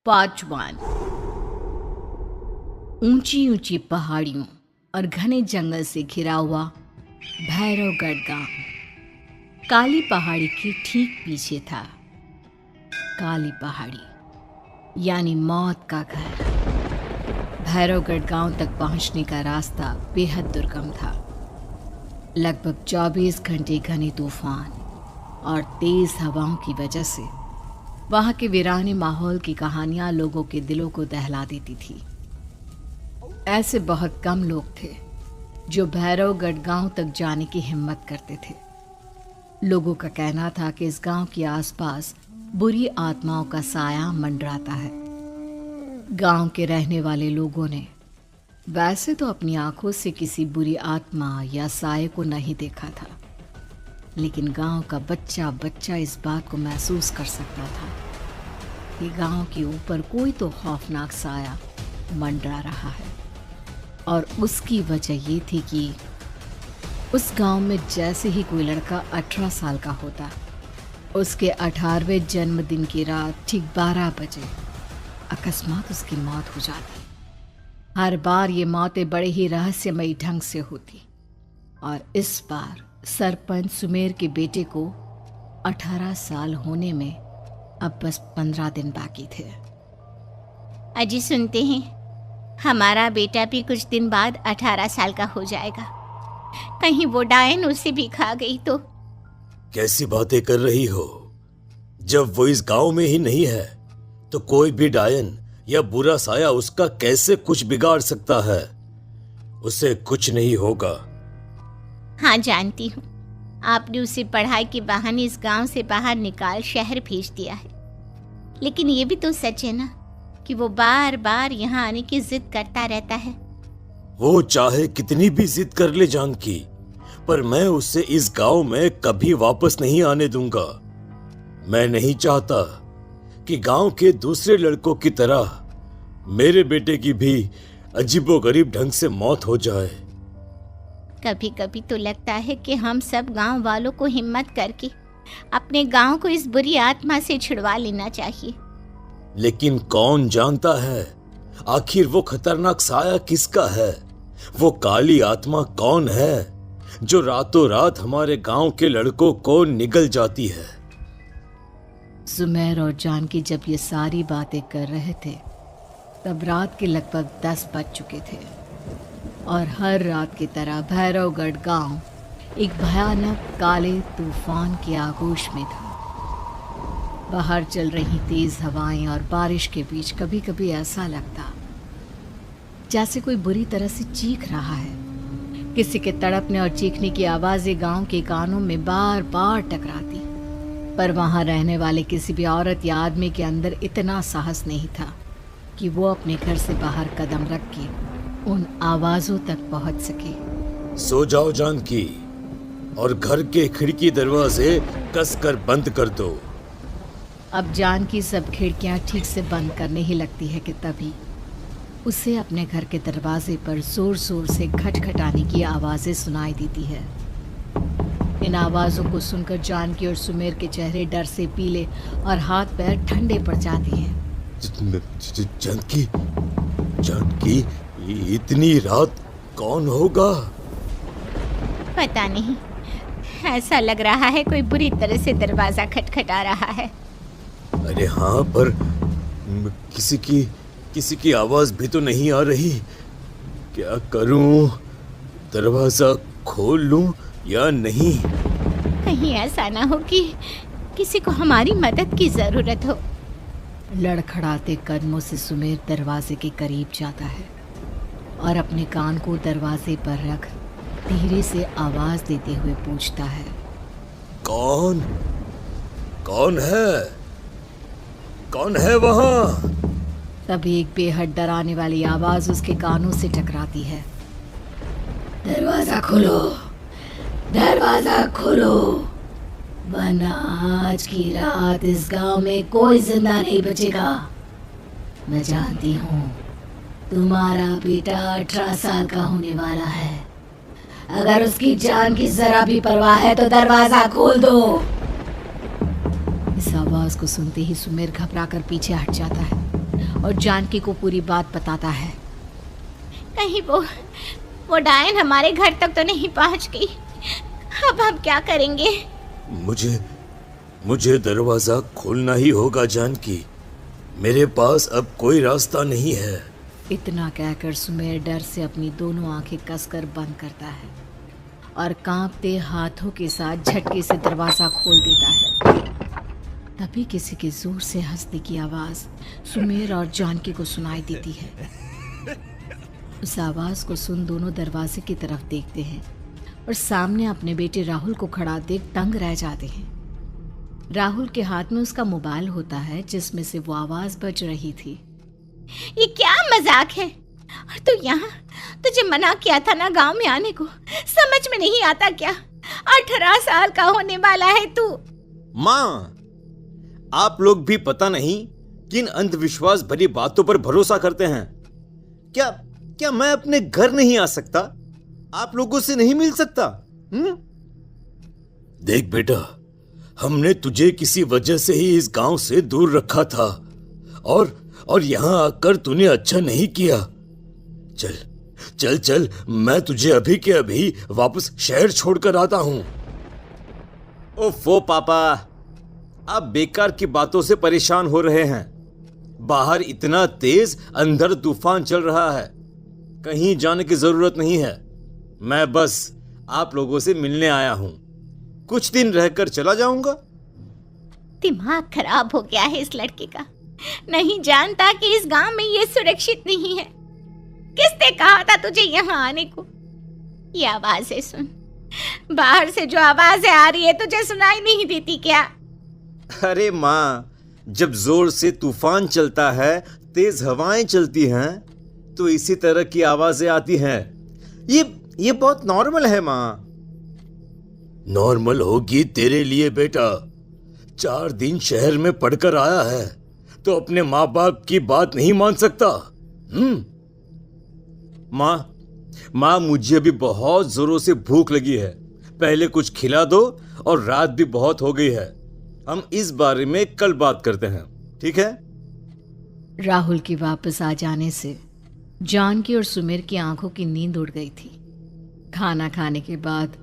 पाचवान। ऊंची ऊंची पहाड़ियों और घने जंगल से घिरा हुआ भैरवगढ़ गांव काली पहाड़ी के ठीक पीछे था। काली पहाड़ी यानी मौत का घर। भैरवगढ़ गांव तक पहुंचने का रास्ता बेहद दुर्गम था। लगभग 24 घंटे घने तूफान और तेज हवाओं की वजह से वहां के वीराने माहौल की कहानियां लोगों के दिलों को दहला देती थी। ऐसे बहुत कम लोग थे जो भैरवगढ़ गांव तक जाने की हिम्मत करते थे। लोगों का कहना था कि इस गांव के आसपास बुरी आत्माओं का साया मंडराता है। गांव के रहने वाले लोगों ने वैसे तो अपनी आंखों से किसी बुरी आत्मा या साये को नहीं देखा था, लेकिन गांव का बच्चा बच्चा इस बात को महसूस कर सकता था कि गांव के ऊपर कोई तो खौफनाक साया मंडरा रहा है। और उसकी वजह ये थी कि उस गांव में जैसे ही कोई लड़का 18 साल का होता, उसके 18वें जन्मदिन की रात ठीक 12 बजे अकस्मात उसकी मौत हो जाती। हर बार ये मौतें बड़े ही रहस्यमयी ढंग से होती और इस बार सरपंच सुमेर के बेटे को 18 साल होने में अब बस 15 दिन बाकी थे। अजी सुनते हैं, हमारा बेटा भी कुछ दिन बाद 18 साल का हो जाएगा। कहीं वो डायन उसे भी खा गई तो? कैसी बातें कर रही हो? जब वो इस गांव में ही नहीं है तो कोई भी डायन या बुरा साया उसका कैसे कुछ बिगाड़ सकता है? उसे कुछ नहीं होगा। हाँ जानती हूँ, आपने उसे पढ़ाई के बहाने इस गांव से बाहर निकाल शहर भेज दिया है, लेकिन ये भी तो सच है ना कि वो बार बार यहाँ आने की जिद करता रहता है। वो चाहे कितनी भी जिद कर ले जानकी, पर मैं उसे इस गांव में कभी वापस नहीं आने दूंगा। मैं नहीं चाहता कि गांव के दूसरे लड़कों की तरह मेरे बेटे की भी अजीबोगरीब ढंग से मौत हो जाए। कभी कभी तो लगता है कि हम सब गांव वालों को हिम्मत करके अपने गांव को इस बुरी आत्मा से छुड़वा लेना चाहिए। लेकिन कौन जानता है आखिर वो खतरनाक साया किसका है? वो काली आत्मा कौन है जो रातों रात हमारे गांव के लड़कों को निगल जाती है? सुमेर और जानकी जब ये सारी बातें कर रहे थे तब रात के लगभग 10 बज चुके थे और हर रात की तरह भैरवगढ़ गांव एक भयानक काले तूफान के आगोश में था। बाहर चल रही तेज हवाएं और बारिश के बीच कभी कभी ऐसा लगता जैसे कोई बुरी तरह से चीख रहा है। किसी के तड़पने और चीखने की आवाज़ें गांव के कानों में बार बार टकराती, पर वहां रहने वाले किसी भी औरत या आदमी के अंदर इतना साहस नहीं था कि वो अपने घर से बाहर कदम रख के उन आवाजों तक पहुंच सके। सो जाओ जानकी और घर के खिड़की दरवाजे कसकर बंद कर दो। अब जानकी सब खिड़कियां ठीक से बंद करने ही लगती है कि तभी उसे अपने घर के दरवाजे पर जोर जोर से खटखटाने की आवाजें सुनाई देती है। इन आवाजों को सुनकर जानकी और सुमेर के चेहरे डर से पीले और हाथ पैर ठंडे पड़ जाते हैं। जानकी, जानकी, इतनी रात कौन होगा? पता नहीं, ऐसा लग रहा है कोई बुरी तरह से दरवाजा खटखटा रहा है। अरे हाँ, पर किसी की आवाज भी तो नहीं आ रही। क्या करूं? दरवाजा खोल लूं या नहीं? कहीं ऐसा ना हो कि किसी को हमारी मदद की जरूरत हो। लड़खड़ाते कदमों से सुमेर दरवाजे के करीब जाता है और अपने कान को दरवाजे पर रख धीरे से आवाज देते हुए पूछता है, कौन? कौन है? कौन है वहां? तभी एक बेहद डराने वाली आवाज उसके कानों से टकराती है। दरवाजा खोलो, दरवाजा खोलो, वरना आज की रात इस गांव में कोई जिंदा नहीं बचेगा। मैं जानती हूँ तुम्हारा बेटा 18 साल का होने वाला है। अगर उसकी जान की जरा भी परवाह है तो दरवाजा खोल दो। इस आवाज को सुनते ही सुमेर घबराकर पीछे हट जाता है और जानकी को पूरी बात बताता है। कहीं वो डायन हमारे घर तक तो नहीं पहुंच गई? अब हम क्या करेंगे? मुझे दरवाजा खोलना ही होगा जानकी। मेरे पास अब कोई रास्ता नहीं है। इतना कहकर सुमेर डर से अपनी दोनों आंखें कसकर बंद करता है और कांपते हाथों के साथ झटके से दरवाजा खोल देता है। तभी किसी के जोर से हंसने की आवाज सुमेर और जानकी को सुनाई देती है। उस आवाज को सुन दोनों दरवाजे की तरफ देखते हैं और सामने अपने बेटे राहुल को खड़ा देख दंग रह जाते हैं। राहुल के हाथ में उसका मोबाइल होता है जिसमें से वो आवाज बज रही थी। ये क्या मजाक है? और तू यहाँ, तुझे मना किया था ना गांव में आने को, समझ में नहीं आता क्या? 18 साल का होने वाला है तू। माँ, आप लोग भी पता नहीं किन अंधविश्वास भरी बातों पर भरोसा करते हैं। क्या मैं अपने घर नहीं आ सकता? आप लोगों से नहीं मिल सकता? देख बेटा, हमने तुझे किसी वजह से ही इस गांव से दूर रखा था और यहां आकर तूने अच्छा नहीं किया। चल, मैं तुझे अभी के अभी वापस शहर छोड़कर आता हूं। ओफो पापा, आप बेकार की बातों से परेशान हो रहे हैं। बाहर इतना तेज अंधर तूफान चल रहा है, कहीं जाने की जरूरत नहीं है। मैं बस आप लोगों से मिलने आया हूं, कुछ दिन रहकर चला जाऊंगा। दिमाग खराब हो गया है इस लड़के का, नहीं जानता कि इस गांव में ये सुरक्षित नहीं है। किसने कहा था तुझे यहाँ आने को? ये आवाजें सुन, बाहर से जो आवाजें आ रही है तुझे सुनाई नहीं देती क्या? अरे माँ, जब जोर से तूफान चलता है, तेज हवाएं चलती हैं, तो इसी तरह की आवाजें आती हैं। ये बहुत नॉर्मल है माँ। नॉर्मल होगी तेरे लिए बेटा। 4 दिन शहर में पढ़कर आया है तो अपने माँ बाप की बात नहीं मान सकता। माँ, मुझे अभी बहुत जोरों से भूख लगी है, पहले कुछ खिला दो, और रात भी बहुत हो गई है। हम इस बारे में कल बात करते हैं, ठीक है? राहुल के वापस आ जाने से जानकी और सुमेर की आंखों की नींद उड़ गई थी। खाना खाने के बाद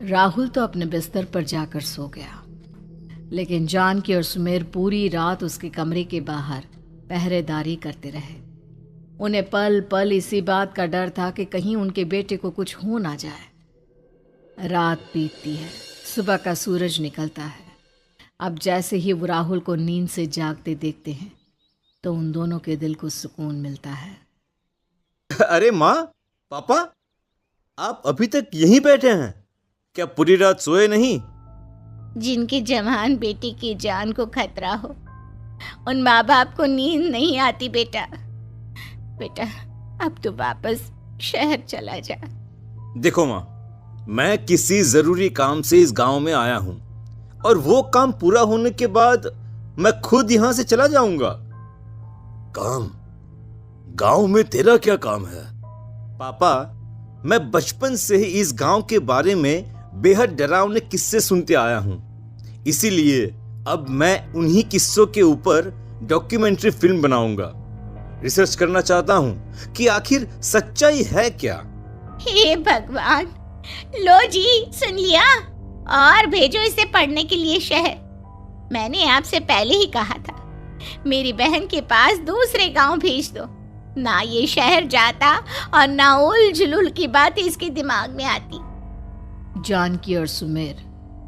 राहुल तो अपने बिस्तर पर जाकर सो गया, लेकिन जानकी और सुमेर पूरी रात उसके कमरे के बाहर पहरेदारी करते रहे। उन्हें पल पल इसी बात का डर था कि कहीं उनके बेटे को कुछ हो ना जाए। रात बीतती है, सुबह का सूरज निकलता है। अब जैसे ही वो राहुल को नींद से जागते देखते हैं तो उन दोनों के दिल को सुकून मिलता है। अरे माँ, पापा, आप अभी तक यहीं बैठे हैं? क्या पूरी रात सोए नहीं? जिनके जवान बेटी की जान को खतरा हो, उन माँ बाप को नींद नहीं आती बेटा। अब तो वापस शहर चला जा। देखो माँ, मैं किसी जरूरी काम से इस गांव में आया हूं, और वो काम पूरा होने के बाद मैं खुद यहां से चला जाऊंगा। काम? गांव में तेरा क्या काम है? पापा, मैं बचपन से ही इस गांव के बारे में बेहद डरावने किस्से सुनते आया हूं, इसीलिए अब मैं उन्हीं किस्सों के ऊपर डॉक्यूमेंट्री फिल्म बनाऊंगा। रिसर्च करना चाहता हूं कि आखिर सच्चाई है क्या। हे भगवान, लो जी, सुन लिया, और भेजो इसे पढ़ने के लिए शहर। मैंने आपसे पहले ही कहा था, मेरी बहन के पास दूसरे गांव भेज दो। ना ये शहर जाता और ना उल जुलूल की बात इसके दिमाग में आती। जानकी और सुमेर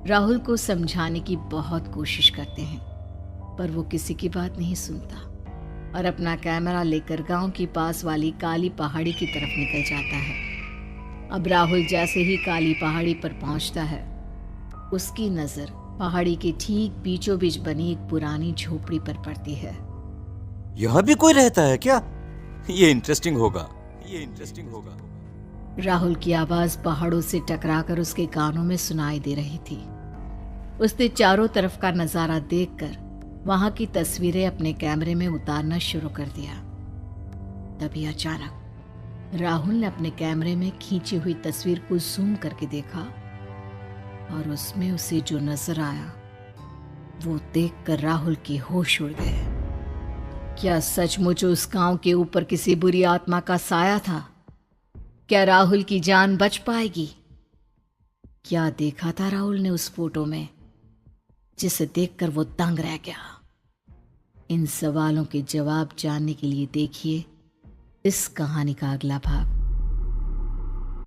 राहुल को समझाने की बहुत कोशिश करते हैं, पर वो किसी की बात नहीं सुनता और अपना कैमरा लेकर गांव के पास वाली काली पहाड़ी की तरफ निकल जाता है। अब राहुल जैसे ही काली पहाड़ी पर पहुंचता है, उसकी नजर पहाड़ी के ठीक बीचों बीच बनी एक पुरानी झोपड़ी पर पड़ती है। यहाँ भी कोई रहता है क्या? ये इंटरेस्टिंग होगा। राहुल की आवाज पहाड़ों से टकराकर उसके कानों में सुनाई दे रही थी। उसने चारों तरफ का नजारा देखकर वहां की तस्वीरें अपने कैमरे में उतारना शुरू कर दिया। तभी अचानक राहुल ने अपने कैमरे में खींची हुई तस्वीर को जूम करके देखा और उसमें उसे जो नजर आया वो देखकर राहुल के होश उड़ गए। क्या सचमुच उस गांव के ऊपर किसी बुरी आत्मा का साया था? क्या राहुल की जान बच पाएगी? क्या देखा था राहुल ने उस फोटो में जिसे देखकर वो दंग रह गया? इन सवालों के जवाब जानने के लिए देखिए इस कहानी का अगला भाग।